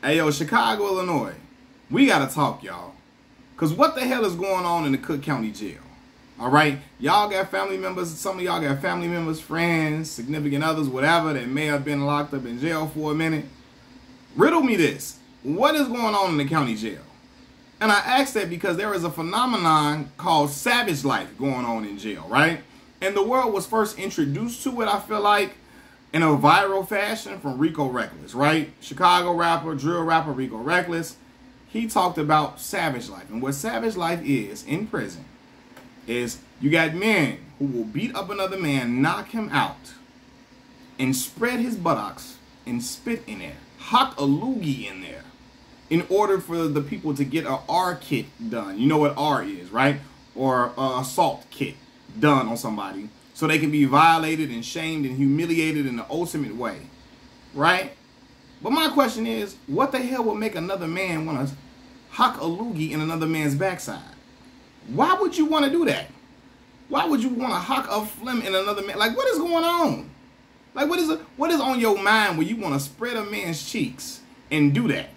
Hey, yo, Chicago, Illinois, we got to talk, y'all. Because what the hell is going on in the Cook County Jail? All right? Y'all got family members. Some of y'all got family members, friends, significant others, whatever, that may have been locked up in jail for a minute. Riddle me this. What is going on in the county jail? And I ask that because there is a phenomenon called savage life going on in jail, right? And the world was first introduced to it, I feel like, in a viral fashion from Rico Reckless, right? Chicago rapper, drill rapper Rico Reckless. He talked about savage life. And what savage life is in prison is you got men who will beat up another man, knock him out, and spread his buttocks and spit in there. Hock a loogie in there in order for the people to get a R kit done. You know what R is, right? Or a assault kit done on somebody so they can be violated and shamed and humiliated in the ultimate way, right? But my question is, what the hell would make another man want to hock a loogie in another man's backside? Why would you want to do that? Why would you want to hock a phlegm in another man? Like, what is going on? Like, what is on your mind where you want to spread a man's cheeks and do that?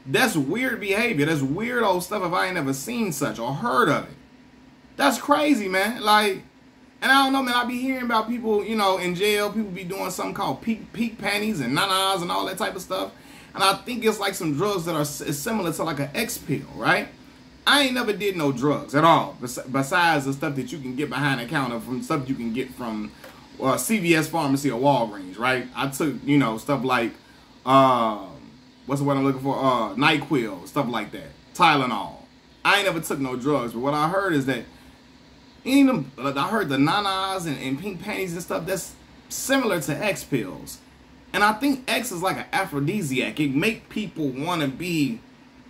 That's weird behavior. That's weird old stuff if I ain't never seen such or heard of it. That's crazy, man. Like, and I don't know, man. I be hearing about people, you know, in jail. People be doing something called peak panties and nanas and all that type of stuff. And I think it's like some drugs that are similar to like an X pill, right? I ain't never did no drugs at all. Besides the stuff that you can get behind the counter from stuff you can get from CVS Pharmacy or Walgreens, right? I took, you know, stuff like, what's the word I'm looking for? NyQuil, stuff like that. Tylenol. I ain't never took no drugs, but what I heard is that I heard the nanas and pink panties and stuff that's similar to X pills. And I think X is like an aphrodisiac. It make people want to be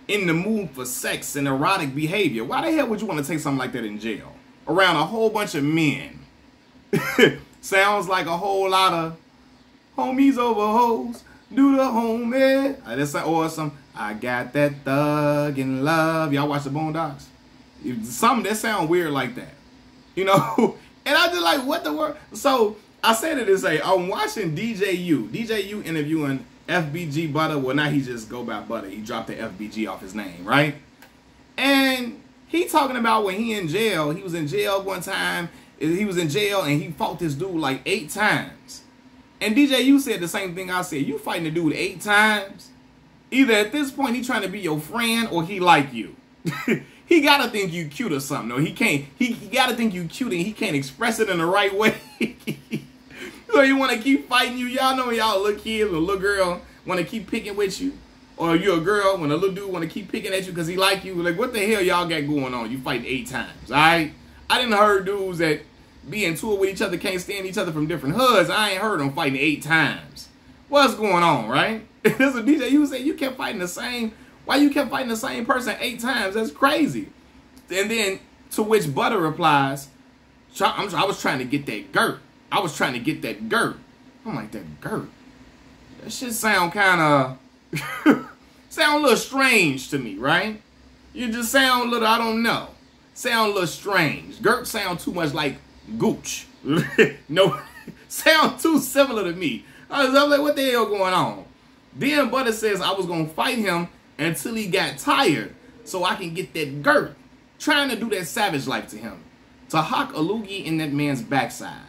in the mood for sex and erotic behavior. Why the hell would you want to take something like that in jail? Around a whole bunch of men. Sounds like a whole lot of homies over hoes. Do the homie. That's awesome. I got that thug in love. Y'all watch the Boondocks? Something that sound weird like that. You know? And I just like, what the word? So I said it to say, I'm watching DJU. DJU interviewing FBG Butter. Well, now he just go by Butter. He dropped the FBG off his name, right? And he talking about when he in jail. He was in jail one time. He was in jail and he fought this dude like 8 times. And DJU said the same thing I said. You fighting the dude 8 times? Either at this point he trying to be your friend or he like you. He gotta think you cute or something. No, he can't. He gotta think you cute and he can't express it in the right way. So you want to keep fighting you. Y'all know y'all little kids or little girl want to keep picking with you. Or you're a girl when a little dude want to keep picking at you because he like you. Like, what the hell y'all got going on? You fight 8 times, all right? I didn't heard dudes that be in tour with each other, can't stand each other from different hoods. I ain't heard them fighting 8 times. What's going on, right? There's a DJ, you said you kept fighting the same. Why you kept fighting the same person 8 times? That's crazy. And then to which Butter replies, I was trying to get that girt. I was trying to get that girt. I'm like, that girt? That shit sound kind of, sound a little strange to me, right? You just sound a little, I don't know. Sound a little strange. Girt sound too much like gooch. No, sound too similar to me. I was like, what the hell going on? Then Butter says I was going to fight him until he got tired so I can get that girt. Trying to do that savage life to him. To hock a loogie in that man's backside.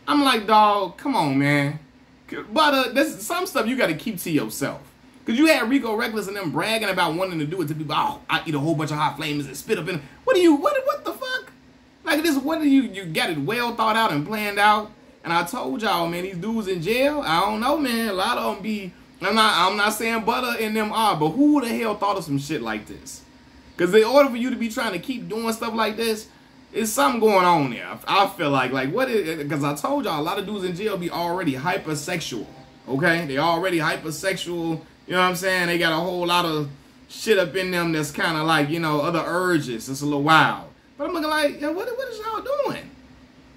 I'm like, dog, come on, man. Butter, this some stuff you got to keep to yourself. Because you had Rico Reckless and them bragging about wanting to do it to people. Oh, I eat a whole bunch of hot flames and spit up in them. What the fuck? Like this, what do you got it well thought out and planned out? And I told y'all, man, these dudes in jail, I don't know, man. A lot of them be, I'm not saying Butter and them are, but who the hell thought of some shit like this? Because in order for you to be trying to keep doing stuff like this, it's something going on there. I feel like what is, because I told y'all, a lot of dudes in jail be already hypersexual, okay? They already hypersexual, you know what I'm saying? They got a whole lot of shit up in them that's kind of like, you know, other urges. It's a little wild. But I'm looking like, yeah, what is y'all doing?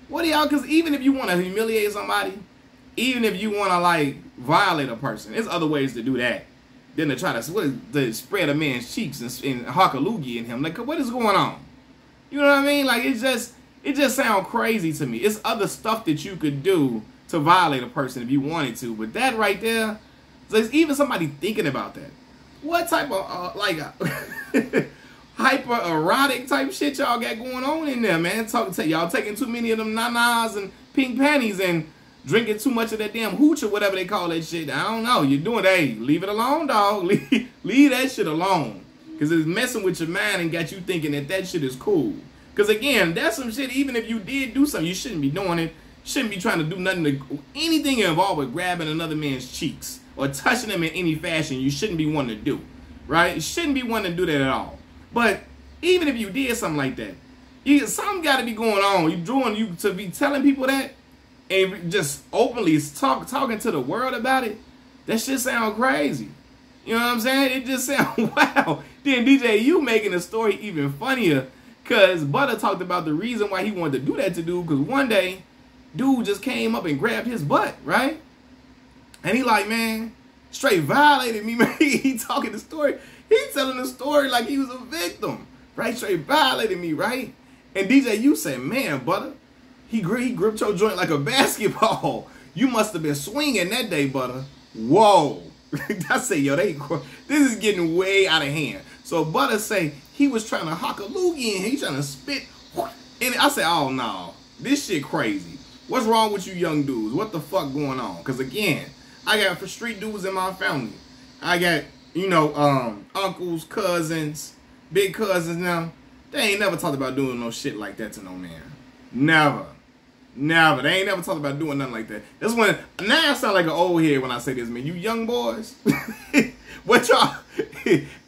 What are y'all, because even if you want to humiliate somebody, even if you want to, like, violate a person, there's other ways to do that than to try to spread a man's cheeks and hock a loogie in him. Like, what is going on? You know what I mean? Like, it just sounds crazy to me. It's other stuff that you could do to violate a person if you wanted to. But that right there, So it's even somebody thinking about that. What type of hyper erotic type shit y'all got going on in there, man? Y'all taking too many of them nanas and pink panties and drinking too much of that damn hooch or whatever they call that shit. I don't know. You're doing that. Hey, leave it alone, dog. Leave that shit alone. Because it's messing with your mind and got you thinking that shit is cool. Because again, that's some shit, even if you did do something, you shouldn't be doing it. Shouldn't be trying to do anything involved with grabbing another man's cheeks or touching them in any fashion. You shouldn't be wanting to do, right? You shouldn't be wanting to do that at all. But even if you did something like that, something got to be going on. You to be telling people that and just openly talking to the world about it. That shit sound crazy. You know what I'm saying? It just sound wow. Then DJ, you making the story even funnier because Butter talked about the reason why he wanted to do that to dude because one day dude just came up and grabbed his butt, right? And he like, man, straight violated me, man. He talking the story. He telling the story like he was a victim, right? Straight violated me, right? And DJ, you say, man, Butter, he gripped your joint like a basketball. You must have been swinging that day, Butter. Whoa. I say, yo, this is getting way out of hand. So Butter say he was trying to hock a loogie and he trying to spit. And I say, oh, no, this shit crazy. What's wrong with you young dudes? What the fuck going on? Because again, I got for street dudes in my family. I got, uncles, cousins, big cousins now. They ain't never talked about doing no shit like that to no man. Never. Never. They ain't never talked about doing nothing like that. That's when, now I sound like an old head when I say this, man. You young boys. What y'all,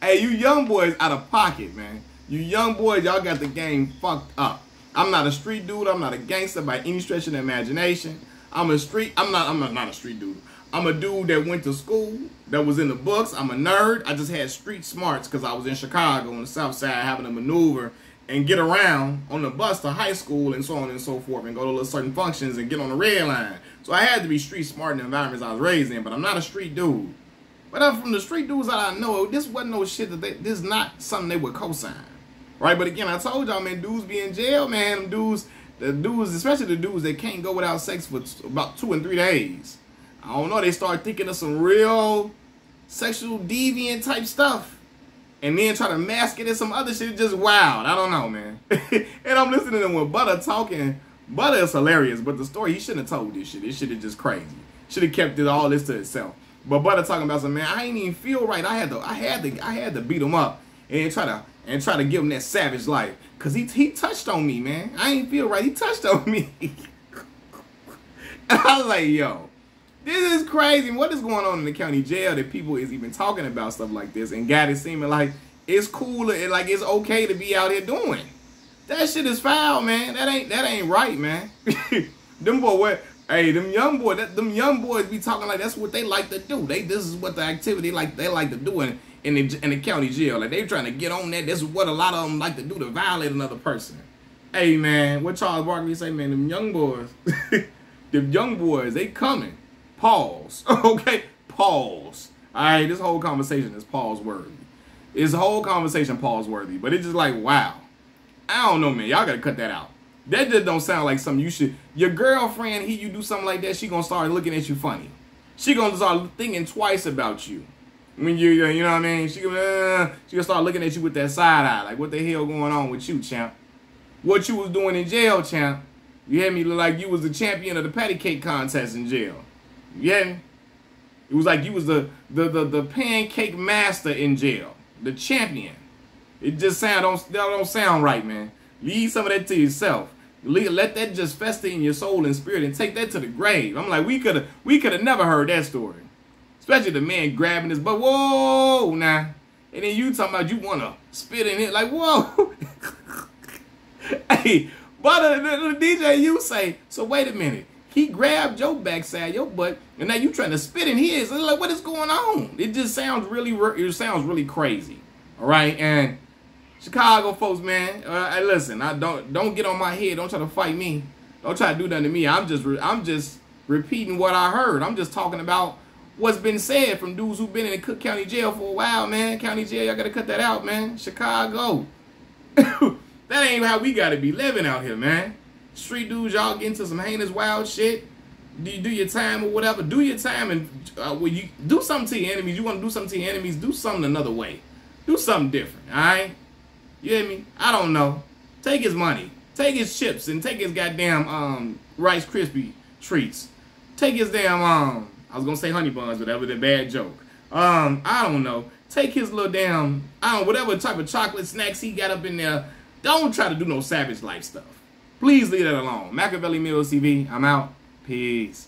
hey, you young boys out of pocket, man. You young boys, y'all got the game fucked up. I'm not a street dude. I'm not a gangster by any stretch of the imagination. I'm not a street dude. I'm a dude that went to school, that was in the books. I'm a nerd. I just had street smarts because I was in Chicago on the south side having to maneuver and get around on the bus to high school and so on and so forth and go to certain functions and get on the red line. So I had to be street smart in the environments I was raised in, but I'm not a street dude. But from the street dudes that I know, this wasn't no shit this is not something they would co-sign. Right? But again, I told y'all, man, dudes be in jail, man. The dudes, especially the dudes that can't go without sex for about 2 and 3 days. I don't know, they start thinking of some real sexual deviant type stuff. And then try to mask it as some other shit, just wild. I don't know, man. And I'm listening to when Butter talking. Butter is hilarious, but the story, he shouldn't have told this shit. This shit is just crazy. Should have kept all this to itself. But Butter talking about some, man, I ain't even feel right. I had to beat him up and try to give him that savage life. Cause he touched on me, man. I ain't feel right. He touched on me. And I was like, yo, this is crazy. What is going on in the county jail that people is even talking about stuff like this and got it seeming like it's cool and like it's okay to be out here doing. That shit is foul, man. That ain't right, man. Them young boys be talking like that's what they like to do. This is what the activity they like to do in the county jail. Like they trying to get on that. This is what a lot of them like to do, to violate another person. Hey man, what Charles Barkley say, man? Them young boys, they coming. Pause. Okay, pause. All right, this whole conversation is pause worthy. This whole conversation pause worthy, but it's just like wow. I don't know, man. Y'all gotta cut that out. That just don't sound like something you should. Your girlfriend, you do something like that, she gonna start looking at you funny. She gonna start thinking twice about you. When you know what I mean? She gonna start looking at you with that side eye, like what the hell going on with you, champ? What you was doing in jail, champ? You had me look like you was the champion of the patty cake contest in jail. You had me? It was like you was the pancake master in jail, the champion. It just don't sound right, man. Leave some of that to yourself. Let that just fester in your soul and spirit and take that to the grave. I'm like, we could have never heard that story. Especially the man grabbing his butt. Whoa, nah. And then you talking about you want to spit in it. Like, whoa. Hey, but the DJ, you say, so wait a minute. He grabbed your backside, your butt, and now you trying to spit in his. It's like, what is going on? It just sounds really crazy. All right, and Chicago folks, man, listen, don't get on my head. Don't try to fight me. Don't try to do nothing to me. I'm just repeating what I heard. I'm just talking about what's been said from dudes who've been in the Cook County Jail for a while, man. County Jail, y'all gotta cut that out, man. Chicago. That ain't how we gotta be living out here, man. Street dudes, y'all get into some heinous wild shit. do your time or whatever. Do your time, and when you do something to your enemies, you want to do something to your enemies, do something another way. Do something different, all right? You hear me? I don't know. Take his money. Take his chips and take his goddamn Rice Krispie treats. Take his damn I was gonna say honey buns, but that was a bad joke. I don't know. Take his little damn whatever type of chocolate snacks he got up in there. Don't try to do no Savage Life stuff. Please leave that alone. Machiavelli Mills TV. I'm out. Peace.